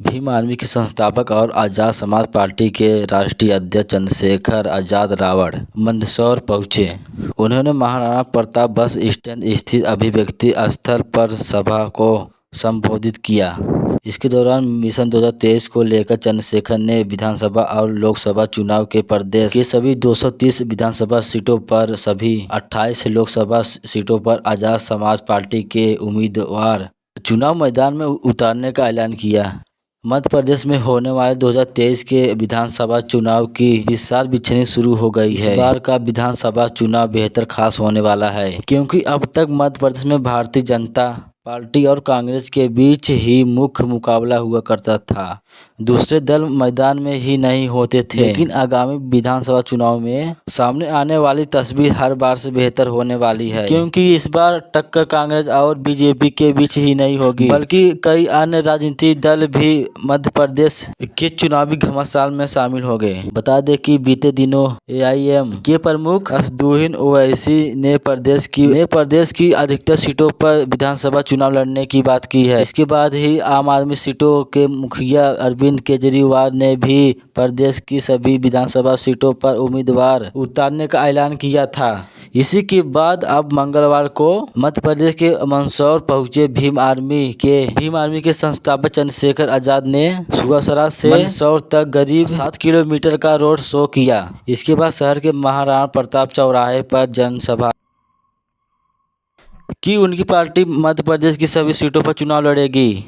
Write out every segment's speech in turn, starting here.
Bhim army के संस्थापक और आज़ाद समाज पार्टी के राष्ट्रीय अध्यक्ष चंद्रशेखर आज़ाद रावण मंदसौर पहुंचे। उन्होंने महाराणा प्रताप बस स्टैंड स्थित अभिव्यक्ति स्थल पर सभा को संबोधित किया। इसके दौरान मिशन 2023 को लेकर चंद्रशेखर ने विधानसभा और लोकसभा चुनाव के प्रदेश के सभी 230 विधानसभा सीटों पर सभी 28 लोकसभा सीटों पर आज़ाद समाज पार्टी के उम्मीदवार चुनाव मैदान में उतारने का ऐलान किया। मध्य प्रदेश में होने वाले 2023 के विधानसभा चुनाव की विचार बिछनी शुरू हो गई है। इस बार का विधानसभा चुनाव बेहतर खास होने वाला है, क्योंकि अब तक मध्य प्रदेश में भारतीय जनता पार्टी और कांग्रेस के बीच ही मुख्य मुकाबला हुआ करता था। दूसरे दल मैदान में ही नहीं होते थे, लेकिन आगामी विधानसभा चुनाव में सामने आने वाली तस्वीर हर बार से बेहतर होने वाली है, क्योंकि इस बार टक्कर कांग्रेस और बीजेपी के बीच ही नहीं होगी, बल्कि कई अन्य राजनीतिक दल भी मध्य प्रदेश के चुनावी घमासान में शामिल हो गए। बता दें कि बीते दिनों एआईएम के प्रमुख असदुद्दीन ओवैसी ने प्रदेश की अधिकतर सीटों पर विधानसभा चुनाव लड़ने की बात की है। इसके बाद ही आम आदमी सीटों के मुखिया अरविंद केजरीवाल ने भी प्रदेश की सभी विधानसभा सीटों पर उम्मीदवार उतारने का ऐलान किया था। इसी के बाद अब मंगलवार को मध्य प्रदेश के मंदसौर पहुंचे भीम आर्मी के संस्थापक चंद्रशेखर आजाद ने सुगसरा से मंदसौर तक करीब 7 किलोमीटर का रोड शो किया। इसके बाद शहर के महाराणा प्रताप चौराहे पर जनसभा की। उनकी पार्टी मध्य प्रदेश की सभी सीटों पर चुनाव लड़ेगी।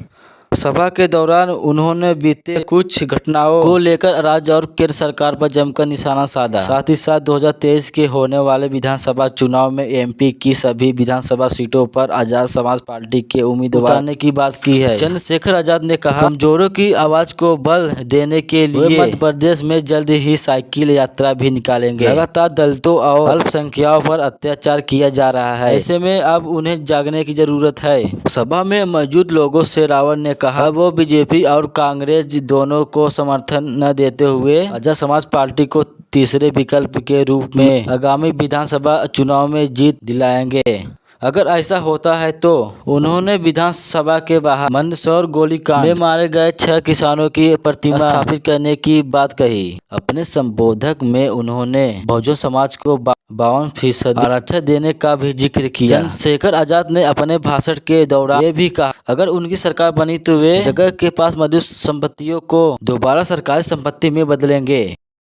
सभा के दौरान उन्होंने बीते कुछ घटनाओं को लेकर राज्य और केंद्र सरकार पर जमकर निशाना साधा। साथ ही साथ 2023 के होने वाले विधानसभा चुनाव में एमपी की सभी विधानसभा सीटों पर आजाद समाज पार्टी के उम्मीदवार उतारने की बात की है। चंद्रशेखर आजाद ने कहा, कमजोरों की आवाज को बल देने के लिए मध्य प्रदेश में जल्द ही साइकिल यात्रा भी निकालेंगे। लगातार दलितों और अल्पसंख्यकों पर अत्याचार किया जा रहा है, ऐसे में अब उन्हें जागने की जरूरत है। सभा में मौजूद लोगों से रावण ने कहा वो बीजेपी और कांग्रेस दोनों को समर्थन न देते हुए आजाद समाज पार्टी को तीसरे विकल्प के रूप में आगामी विधानसभा चुनाव में जीत दिलाएंगे। अगर ऐसा होता है तो उन्होंने विधानसभा के बाहर मंदसौर गोलीकांड में मारे गए 6 किसानों की प्रतिमा स्थापित करने की बात कही। अपने संबोधक में उन्होंने बहुजन समाज को 52% आरक्षण देने का भी जिक्र किया। चंद्रशेखर आजाद ने अपने भाषण के दौरान ये भी कहा, अगर उनकी सरकार बनी तो वे जगह के पास मौजूद संपत्तियों को दोबारा सरकारी संपत्ति में बदलेंगे।